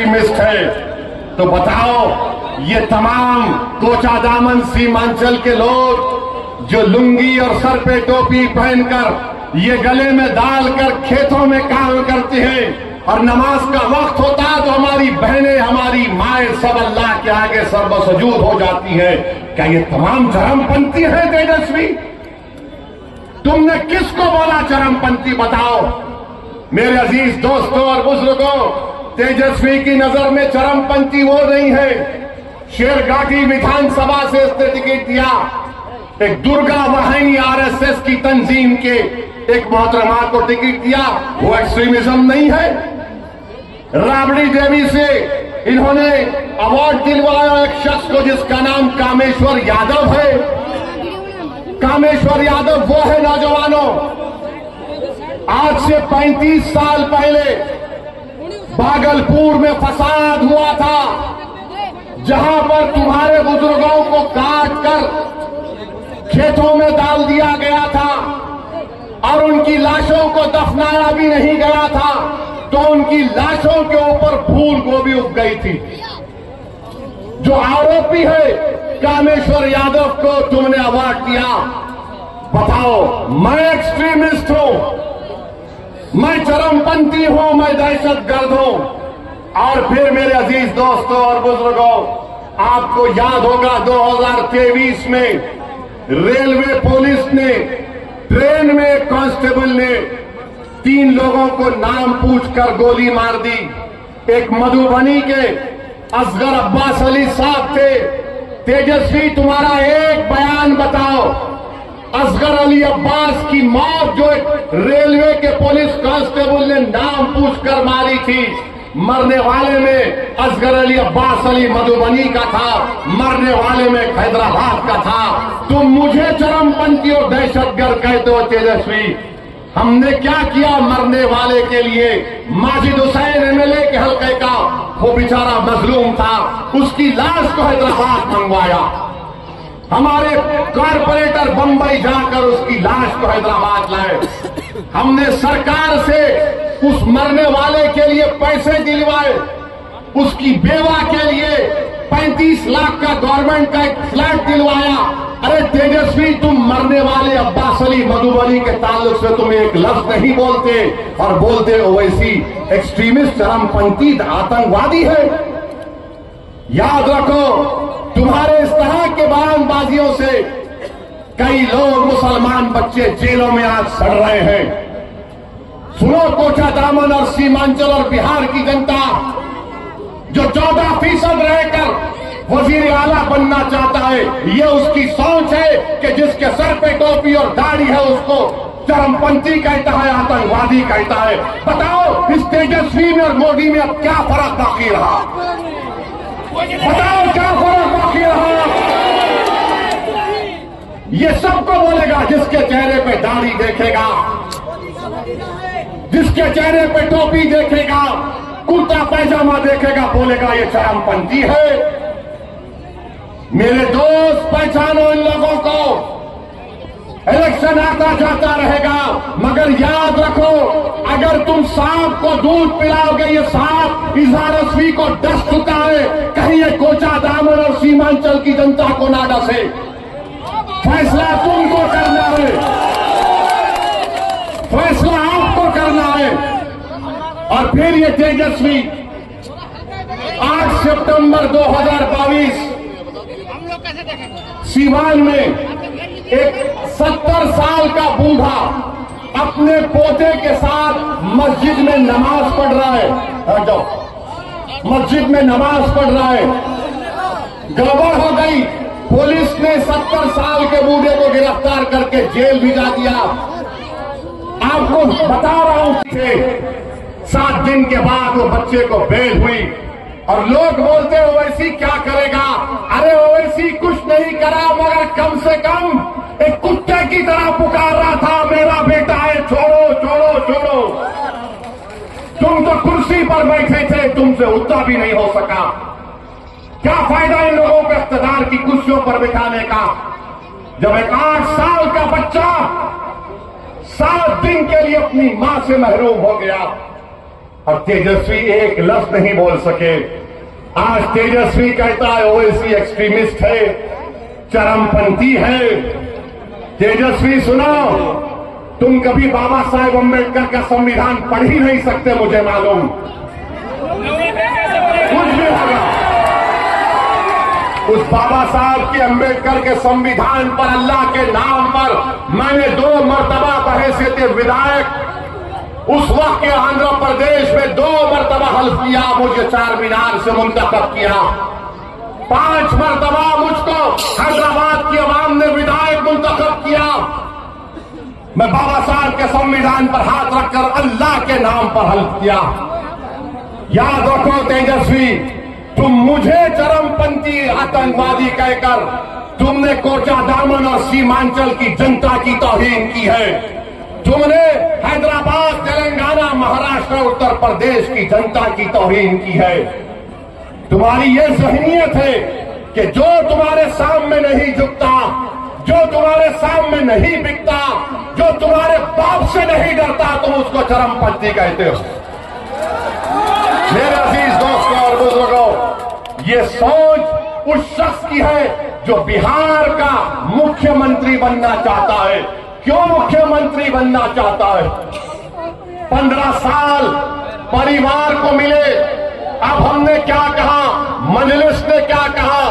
Extremist है। तो बताओ, ये तमाम कोचादामन सीमांचल के लोग जो लुंगी और सर पे टोपी पहनकर ये गले में डालकर खेतों में काम करते हैं और नमाज का वक्त होता है तो हमारी बहनें, हमारी माएं सब अल्लाह के आगे सर्वसजूद हो जाती है। क्या ये तमाम चरमपंथी है तेजस्वी? तुमने किसको बोला चरमपंथी? बताओ मेरे अजीज दोस्तों और बुजुर्गों, तेजस्वी की नजर में चरमपंथी वो नहीं है। शेरघाटी विधानसभा से इसने टिकट दिया, एक दुर्गा वाहिनी आरएसएस की तंजीम के एक मोहतरमा को टिकट दिया, वो एक्सट्रीमिज्म नहीं है। राबड़ी देवी से इन्होंने अवार्ड दिलवाया एक शख्स को जिसका नाम कामेश्वर यादव है। कामेश्वर यादव वो है नौजवानों, आज से 35 साल पहले भागलपुर में फसाद हुआ था, जहां पर तुम्हारे बुजुर्गों को काट कर खेतों में डाल दिया गया था और उनकी लाशों को दफनाया भी नहीं गया था, तो उनकी लाशों के ऊपर फूल गोभी उग गई थी। जो आरोपी है कामेश्वर यादव को तुमने अवार्ड दिया। बताओ, मैं एक्सट्रीमिस्ट हूं, मैं चरमपंथी हूं, मैं दहशतगर्द हूं? और फिर मेरे अजीज दोस्तों और बुजुर्गों, आपको याद होगा 2023 में रेलवे पुलिस ने ट्रेन में एक कांस्टेबल ने 3 लोगों को नाम पूछकर गोली मार दी। एक मधुबनी के असगर अब्बास अली साहब थे। तेजस्वी, तुम्हारा एक बयान बताओ, असगर अली अब्बास की मौत जो एक रेलवे के पुलिस कांस्टेबल ने नाम पूछकर मारी थी, मरने वाले में असगर अली अब्बास अली मधुबनी का था, मरने वाले में हैदराबाद का था। तुम मुझे चरमपंथी और दहशतगर्द कहते हो तेजस्वी। हमने क्या किया मरने वाले के लिए? माजिद हुसैन एमएलए के हल्के का वो बेचारा मजलूम था, उसकी लाश को हैदराबाद मंगवाया। हमारे कॉरपोरेटर बंबई जाकर उसकी लाश को हैदराबाद लाए। हमने सरकार से उस मरने वाले के लिए पैसे दिलवाए, उसकी बेवा के लिए 35 लाख का गवर्नमेंट का एक फ्लैट दिलवाया। अरे तेजस्वी, तुम मरने वाले अब्बास अली मधुबनी के ताल्लुक से तुम एक लफ्ज नहीं बोलते और बोलते ओवैसी एक्सट्रीमिस्ट, चरमपंथी, आतंकवादी है। याद रखो, तुम्हारे इस तरह के बयानबाजियों से कई लोग, मुसलमान बच्चे जेलों में आज सड़ रहे हैं। सुनो, कोचादामन और सीमांचल और बिहार की जनता जो 14% रहकर वजीर आला बनना चाहता है, ये उसकी सोच है कि जिसके सर पे टोपी और दाढ़ी है उसको चरमपंथी कहता है, आतंकवादी कहता है। बताओ, इस तेजस्वी में और मोदी में अब क्या फर्क बाकी रहा? बताओ, क्या फर्क बाकी रहा? ये सबको बोलेगा जिसके चेहरे पे दाढ़ी देखेगा, जिसके चेहरे पे टोपी देखेगा, कुर्ता पैजामा देखेगा, बोलेगा ये चरमपंथी है। मेरे दोस्त, पहचानो इन लोगों को। इलेक्शन आता जाता रहेगा, मगर याद रखो, अगर तुम सांप को दूध पिलाओगे, ये सांप इज़हार-ए-रस्वी को डस चुका है, कहीं ये कोचादामन और सीमांचल की जनता को ना डसे। फैसला तुमको करना है, फैसला आपको करना है। और फिर ये तेजस्वी 8 सितंबर 2022 सीवान में एक 70 साल का बूढ़ा अपने पोते के साथ मस्जिद में नमाज पढ़ रहा है। हट जाओ, मस्जिद में नमाज पढ़ रहा है। गड़बड़ हो गई, पुलिस ने 70 साल के बूढ़े को गिरफ्तार करके जेल भिजा दिया। आपको बता रहा हूं कि 7 दिन के बाद वो बच्चे को बेल हुई और लोग बोलते ओवैसी क्या करेगा? अरे ओवैसी कुछ नहीं करा, मगर कम से कम एक कुत्ते की तरह पुकार रहा था, मेरा बेटा है, छोड़ो छोड़ो छोड़ो। तुम तो कुर्सी पर बैठे थे, तुमसे उठना भी नहीं हो सका। क्या फायदा इन लोगों को इख्तियार की कुर्सियों पर बिठाने का, जब एक 8 साल का बच्चा 7 दिन के लिए अपनी मां से महरूम हो गया। और तेजस्वी एक लफ्ज नहीं बोल सके। आज तेजस्वी कहता है ओवैसी एक्सट्रीमिस्ट है, चरमपंथी है। तेजस्वी सुनो, तुम कभी बाबा साहेब अम्बेडकर का संविधान पढ़ ही नहीं सकते, मुझे मालूम। कुछ भी होगा, उस बाबा साहब के अम्बेडकर के संविधान पर, अल्लाह के नाम पर मैंने 2 मरतबा बहैसियत विधायक उस वक्त के आंध्र प्रदेश में 2 मरतबा हल्फ किया, मुझे 4 मीनार से मुंतखब किया। 5 मरतबा मुझको हैदराबाद की आवाम ने विधायक मुंतखब किया। मैं बाबा साहब के संविधान पर हाथ रखकर अल्लाह के नाम पर हल्फ किया। याद रखो तेजस्वी, तुम मुझे चरमपंथी आतंकवादी कहकर तुमने कोचा दामन और सीमांचल की जनता की तौहीन की है। तुमने हैदराबाद, तेलंगाना, महाराष्ट्र, उत्तर प्रदेश की जनता की तौहीन की है। तुम्हारी ये ज़हनियत है कि जो तुम्हारे सामने नहीं झुकता, जो तुम्हारे सामने नहीं बिकता, जो तुम्हारे बाप से नहीं डरता, तुम उसको चरमपंथी कहते हो। मेरे अजीज दोस्तों और बुजुर्गों, ये सोच उस शख्स की है जो बिहार का मुख्यमंत्री बनना चाहता है। क्यों मुख्यमंत्री बनना चाहता है? 15 साल परिवार को मिले। अब हमने क्या कहा, मजलिस ने क्या कहा,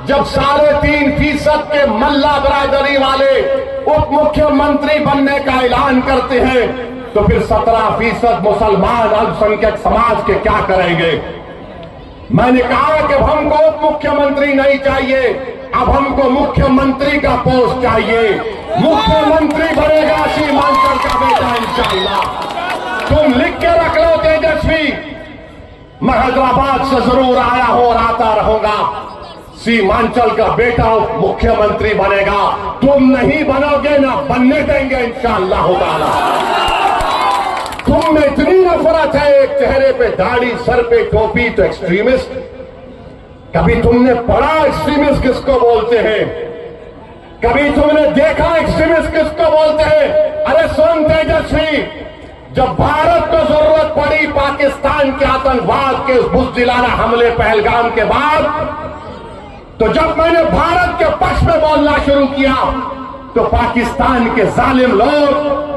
जब 3.5% के मल्ला बरादरी वाले उप मुख्यमंत्री बनने का ऐलान करते हैं, तो फिर 17% मुसलमान अल्पसंख्यक समाज के क्या करेंगे? मैंने कहा कि हमको उप मुख्यमंत्री नहीं चाहिए, अब हमको मुख्यमंत्री का पोस्ट चाहिए। मुख्यमंत्री बनेगा सीमांचल का बेटा इंशाअल्लाह। तुम लिख के रख लो तेजस्वी, मैं हैदराबाद से जरूर आया हूं और आता रहूंगा। सीमांचल का बेटा उप मुख्यमंत्री बनेगा। तुम नहीं बनोगे, ना बनने देंगे इंशाअल्लाह ताला। तुम में इतनी नफरत है, एक चेहरे पे दाढ़ी, सर पे टोपी तो एक्सट्रीमिस्ट। कभी तुमने पढ़ा एक्सट्रीमिस्ट किसको बोलते हैं? कभी तुमने देखा एक्सट्रीमिस्ट किसको बोलते हैं? अरे सुन तेजस्वी, जब भारत को जरूरत पड़ी पाकिस्तान के आतंकवाद के उस बुज़दिलाना हमले पहलगाम के बाद, तो जब मैंने भारत के पक्ष में बोलना शुरू किया, तो पाकिस्तान के जालिम लोग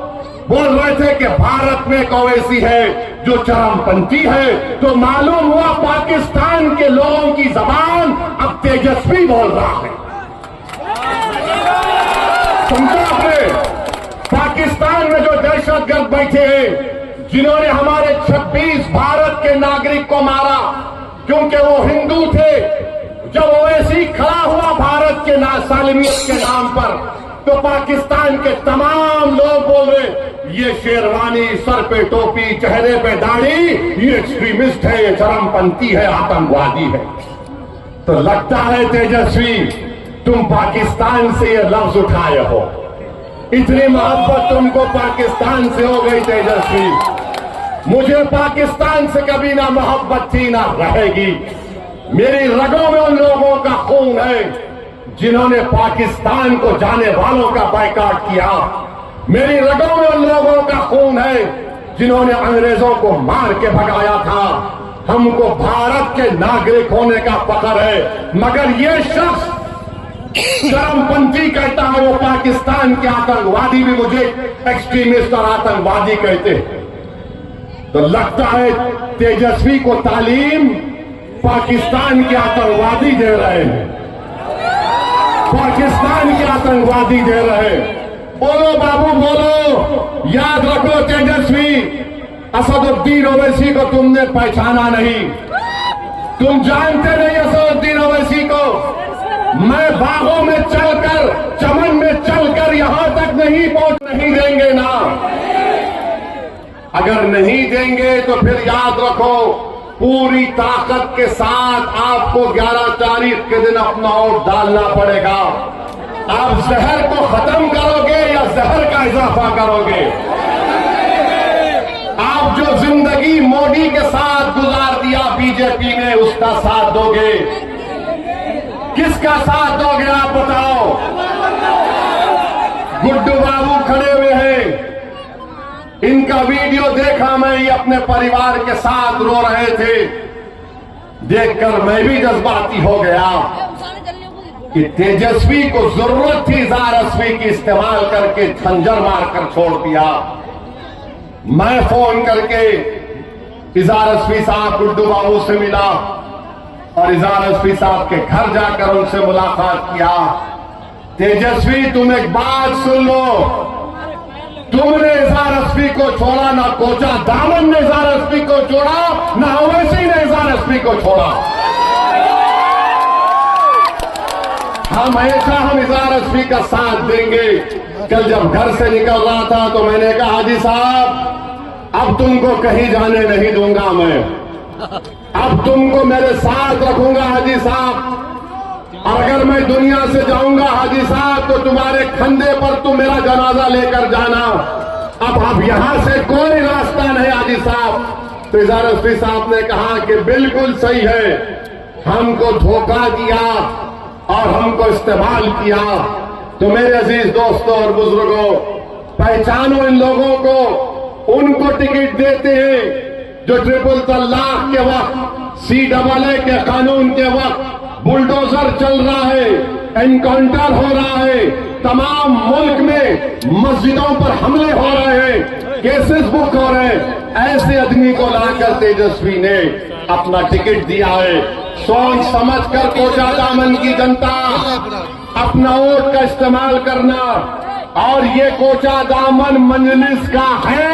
बोल रहे थे कि भारत में एक ओवैसी है जो चरमपंथी है। तो मालूम हुआ पाकिस्तान के लोगों की जबान अब तेजस्वी बोल रहा है। समझा आपने? पाकिस्तान में जो दहशतगर्द बैठे हैं, जिन्होंने हमारे 26 भारत के नागरिक को मारा क्योंकि वो हिंदू थे, जब ओवैसी खड़ा हुआ भारत के सालिमियत के नाम पर, तो पाकिस्तान के तमाम लोग बोल रहे ये शेरवानी, सर पे टोपी, चेहरे पे दाढ़ी, ये एक्सट्रीमिस्ट है, ये चरमपंथी है, आतंकवादी है। तो लगता है तेजस्वी तुम पाकिस्तान से ये लफ्ज उठाए हो। इतनी मोहब्बत तुमको पाकिस्तान से हो गई तेजस्वी। मुझे पाकिस्तान से कभी ना मोहब्बत थी ना रहेगी। मेरी रगों में उन लोगों का खून है जिन्होंने पाकिस्तान को जाने वालों का बायकॉट किया। मेरी रगों में उन लोगों का खून है जिन्होंने अंग्रेजों को मार के भगाया था। हमको भारत के नागरिक होने का फख्र है, मगर ये शख्स चरमपंथी कहता है, वो पाकिस्तान के आतंकवादी भी मुझे एक्सट्रीमिस्ट और आतंकवादी कहते हैं। तो लगता है तेजस्वी को तालीम पाकिस्तान के आतंकवादी दे रहे हैं, पाकिस्तान के आतंकवादी दे रहे हैं। बोलो बाबू बोलो, याद रखो तेजस्वी, असदुद्दीन ओवैसी को तुमने पहचाना नहीं, तुम जानते नहीं असदुद्दीन ओवैसी को। मैं बागों में चलकर, चमन में चलकर यहां तक नहीं देंगे ना। अगर नहीं देंगे तो फिर याद रखो पूरी ताकत के साथ आपको 11 तारीख के दिन अपना वोट डालना पड़ेगा। आप जहर को खत्म करोगे या जहर का इजाफा करोगे? आप जो जिंदगी मोदी के साथ गुजार दिया बीजेपी ने, उसका साथ दोगे? किसका साथ दोगे आप बताओ? गुड्डू बाबू खड़े हुए हैं, इनका वीडियो देखा मैं, ये अपने परिवार के साथ रो रहे थे। देखकर मैं भी जज्बाती हो गया कि तेजस्वी को जरूरत थी इज़हार अस्वी की इस्तेमाल करके खंजर मारकर छोड़ दिया। मैं फोन करके इज़हार अस्वी साहब गुड्डू बाबू से मिला और इज़हार अस्वी साहब के घर जाकर उनसे मुलाकात किया। तेजस्वी, तुम एक बात सुन लो, तुमने इज़हार अस्वी को छोड़ा, ना कोचा दामन ने इज़हार अस्वी को छोड़ा, ना ओवैसी ने इज़हार अस्वी को छोड़ा। हमेशा हम इज़हार अस्वी का साथ देंगे। कल जब घर से निकल रहा था तो मैंने कहा, हाजी साहब अब तुमको कहीं जाने नहीं दूंगा मैं, अब तुमको मेरे साथ रखूंगा हाजी साहब। और अगर मैं दुनिया से जाऊंगा हाजी साहब तो तुम्हारे कंधे पर तुम मेरा जनाजा लेकर जाना। अब यहां से कोई रास्ता नहीं हाजी साहब। तो इज़हार अस्वी साहब ने कहा कि बिल्कुल सही है, हमको धोखा दिया और हमको इस्तेमाल किया। तो मेरे अजीज दोस्तों और बुजुर्गों, पहचानो इन लोगों को, उनको टिकट देते हैं जो ट्रिपल तलाक के वक्त, CAA के कानून के वक्त बुलडोजर चल रहा है, एनकाउंटर हो रहा है, तमाम मुल्क में मस्जिदों पर हमले हो रहे हैं, केसेस बुक हो रहे हैं। ऐसे आदमी को लाकर तेजस्वी ने अपना टिकट दिया है। सोच समझ कर कोचा दामन की जनता अपना वोट का इस्तेमाल करना। और ये कोचा दामन मजलिस का है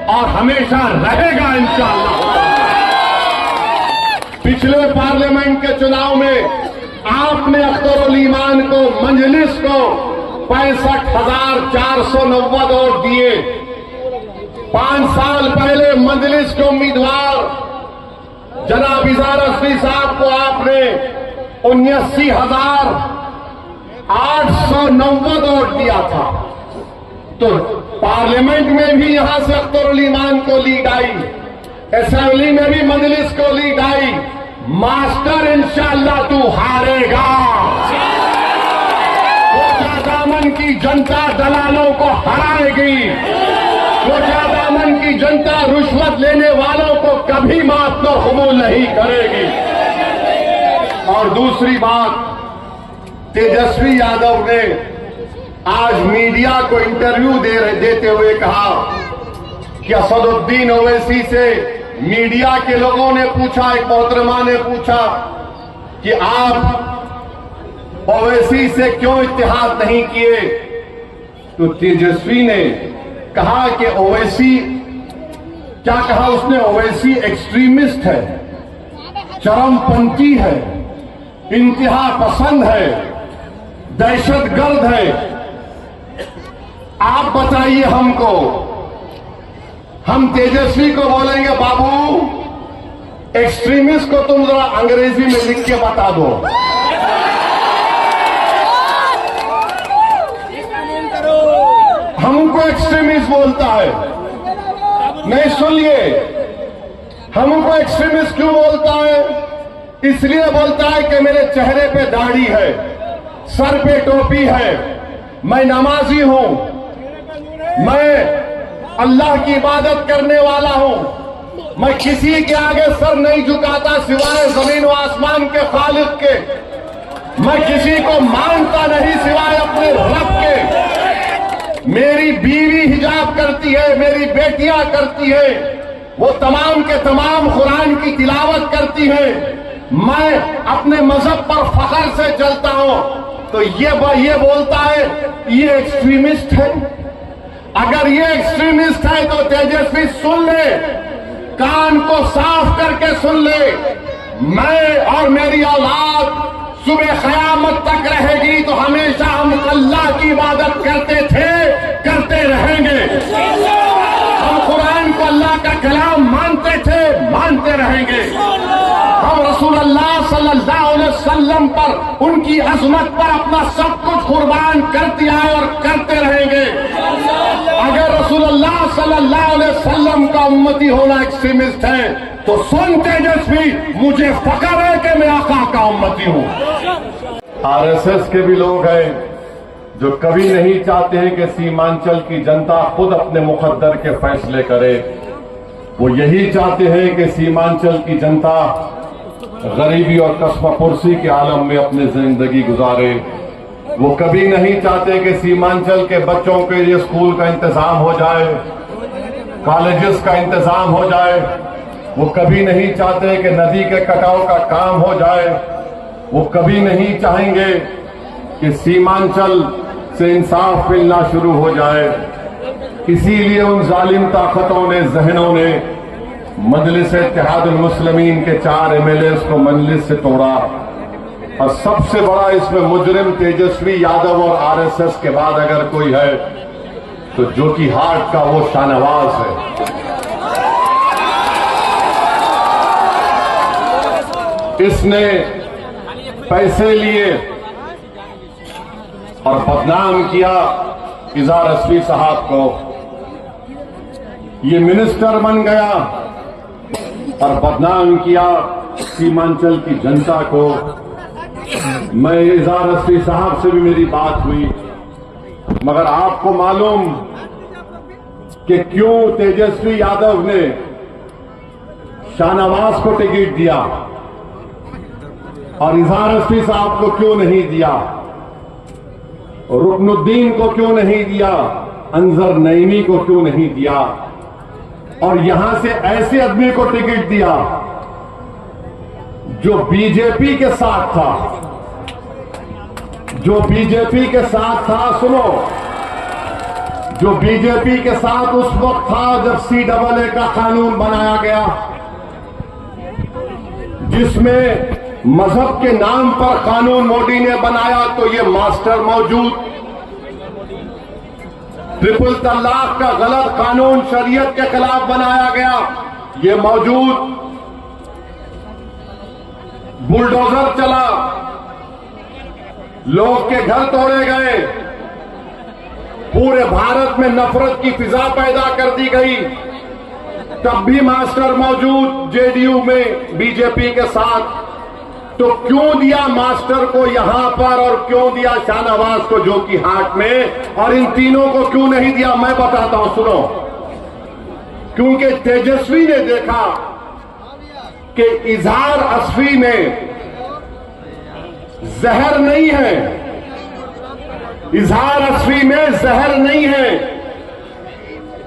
और हमेशा रहेगा इंशाअल्लाह। पिछले पार्लियामेंट के चुनाव में आपने अख्तरुल ईमान को, मजलिस को 65,490 वोट दिए। 5 साल पहले मजलिस के उम्मीदवार जनाब इज़हार अस्वी साहब को आपने 79,890 वोट दिया था। तो पार्लियामेंट में भी यहां से अख्तरुल ईमान को लीड आई, असेंबली में भी मजलिस को लीड आई। मास्टर इंशाअल्लाह तू हारेगा। कोचा दामन की जनता दलालों को हराएगी। कोचा दामन की जनता रुश्वत लेने वालों को कभी माफ तो कबूल नहीं करेगी। और दूसरी बात, तेजस्वी यादव ने आज मीडिया को इंटरव्यू देते हुए कहा कि असदुद्दीन ओवैसी से मीडिया के लोगों ने पूछा, एक मोहतरमा ने पूछा कि आप ओवैसी से क्यों इत्तेहाद नहीं किए। तो तेजस्वी ने कहा कि ओवैसी, क्या कहा उसने, ओवैसी एक्सट्रीमिस्ट है, चरमपंथी है, इंतहा पसंद है, दहशतगर्द है। आप बताइए हमको, हम तेजस्वी को बोलेंगे बाबू एक्सट्रीमिस्ट को तुम जरा अंग्रेजी में लिख के बता दो। हमको एक्सट्रीमिस्ट बोलता है, नहीं सुनिए, हमको एक्सट्रीमिस्ट क्यों बोलता है? इसलिए बोलता है कि मेरे चेहरे पे दाढ़ी है, सर पे टोपी है, मैं नमाजी हूं, मैं अल्लाह की इबादत करने वाला हूं, मैं किसी के आगे सर नहीं झुकाता सिवाय जमीन व आसमान के खालिक के, मैं किसी को मानता नहीं सिवाय अपने रब के, मेरी बीवी हिजाब करती है, मेरी बेटियां करती है, वो तमाम के तमाम कुरान की तिलावत करती है, मैं अपने मजहब पर फख्र से चलता हूं। तो ये बोलता है ये एक्सट्रीमिस्ट है। अगर ये एक्सट्रीमिस्ट है तो तेजस्वी सुन ले, कान को साफ करके सुन ले, मैं और मेरी औलाद सुबह क़यामत तक रहेगी तो हमेशा हम अल्लाह की इबादत करते थे, करते रहेंगे। हम कुरान को अल्लाह का कलाम मानते थे, मानते रहेंगे। हम रसूल अल्लाह सल्लल्लाहु अलैहि वसल्लम पर, उनकी अज़मत पर अपना सब कुछ कुर्बान करते आए और करते रहेंगे। अगर रसूल अल्लाह सल्लल्लाहु अलैहि वसल्लम का उम्मती होना एक्सट्रीमिस्ट है तो सुन तेजस्वी, मुझे फख्र है कि मैं आका का उम्मती हूं। RSS के भी लोग हैं, जो कभी नहीं चाहते हैं कि सीमांचल की जनता खुद अपने मुकद्दर के फैसले करे। वो यही चाहते हैं कि सीमांचल की जनता गरीबी और कस्बा-पुरसी के आलम में अपनी जिंदगी गुजारे। वो कभी नहीं चाहते कि सीमांचल के बच्चों के लिए स्कूल का इंतजाम हो जाए, कॉलेजेस का इंतजाम हो जाए। वो कभी नहीं चाहते कि नदी के कटाव का काम हो जाए। वो कभी नहीं चाहेंगे कि सीमांचल से इंसाफ मिलना शुरू हो जाए। इसीलिए उन जालिम ताकतों ने, जहनों ने मजलिस इत्तेहादुल मुस्लिमीन के 4 MLAs को मजलिस से तोड़ा। और सबसे बड़ा इसमें मुजरिम तेजस्वी यादव और RSS के बाद अगर कोई है तो जोकीहाट का वो शाहनवाज है। इसने पैसे लिए और बदनाम किया इज़हार रस्वी साहब को। ये मिनिस्टर बन गया और बदनाम किया सीमांचल की जनता को। मैं इज़हार रस्वी साहब से भी मेरी बात हुई, मगर आपको मालूम कि क्यों तेजस्वी यादव ने शाहनवाज को टिकट दिया और इज़हार रस्वी साहब को क्यों नहीं दिया, रुकनुद्दीन को क्यों नहीं दिया, अंजर नईमी को क्यों नहीं दिया, और यहां से ऐसे आदमी को टिकट दिया जो बीजेपी के साथ था, जो बीजेपी के साथ था। सुनो, जो बीजेपी के साथ उस वक्त था जब CAA का कानून बनाया गया, जिसमें मजहब के नाम पर कानून मोदी ने बनाया। तो ये मास्टर मौजूद, ट्रिपल तलाक का गलत कानून शरीयत के खिलाफ बनाया गया, ये मौजूद। बुलडोजर चला, लोग के घर तोड़े गए, पूरे भारत में नफरत की फिजा पैदा कर दी गई। तब भी मास्टर मौजूद JDU में बीजेपी के साथ। तो क्यों दिया मास्टर को यहां पर और क्यों दिया शाहनवाज को जोकीहाट में, और इन तीनों को क्यों नहीं दिया, मैं बताता हूं, सुनो। क्योंकि तेजस्वी ने देखा कि इज़हार रस्वी में जहर नहीं है, इज़हार रस्वी में जहर नहीं है।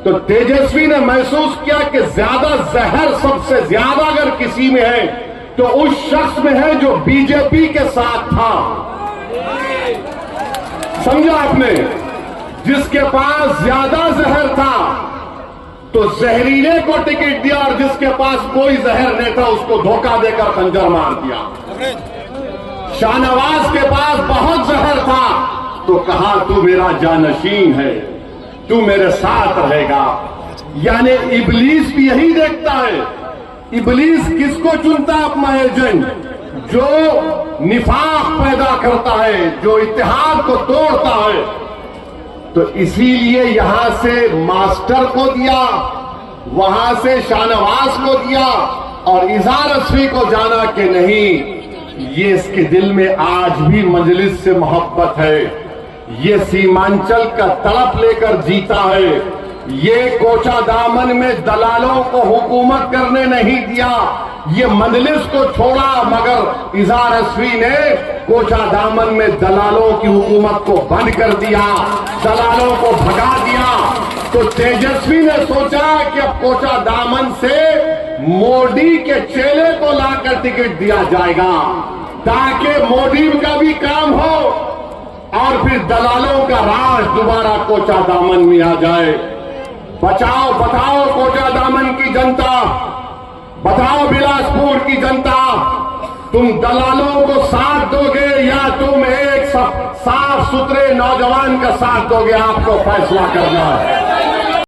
तो तेजस्वी ने महसूस किया कि ज्यादा जहर सबसे ज्यादा अगर किसी में है तो उस शख्स में है जो बीजेपी के साथ था। समझा आपने? जिसके पास ज्यादा जहर था तो जहरीले को टिकट दिया, और जिसके पास कोई जहर नहीं था उसको धोखा देकर खंजर मार दिया। शाहनवाज के पास बहुत जहर था तो कहा तू मेरा जानशीन है, तू मेरे साथ रहेगा। यानी इब्लीस भी यही देखता है। इब्लीस किसको चुनता है अपना एजेंट? जो निफाक पैदा करता है, जो इत्तेहाद को तोड़ता है। तो इसीलिए यहां से मास्टर को दिया, वहां से शाहनवाज को दिया, और इज़हार रस्वी को जाना कि नहीं, ये इसके दिल में आज भी मजलिस से मोहब्बत है। ये सीमांचल का तड़प लेकर जीता है। ये कोचा दामन में दलालों को हुकूमत करने नहीं दिया, ये मजलिस को छोड़ा, मगर इज़हार रस्वी ने कोचा दामन में दलालों की हुकूमत को बंद कर दिया, दलालों को भगा दिया। तो तेजस्वी ने सोचा कि अब कोचा दामन से मोदी के चेले को लाकर टिकट दिया जाएगा, ताकि मोदी का भी काम हो और फिर दलालों का राज दोबारा कोचा दामन में आ जाए। बचाओ बताओ कोचा दामन की जनता, बताओ बिलासपुर की जनता, तुम दलालों को साथ दोगे या तुम एक साफ सुथरे नौजवान का साथ दोगे? आपको फैसला करना है।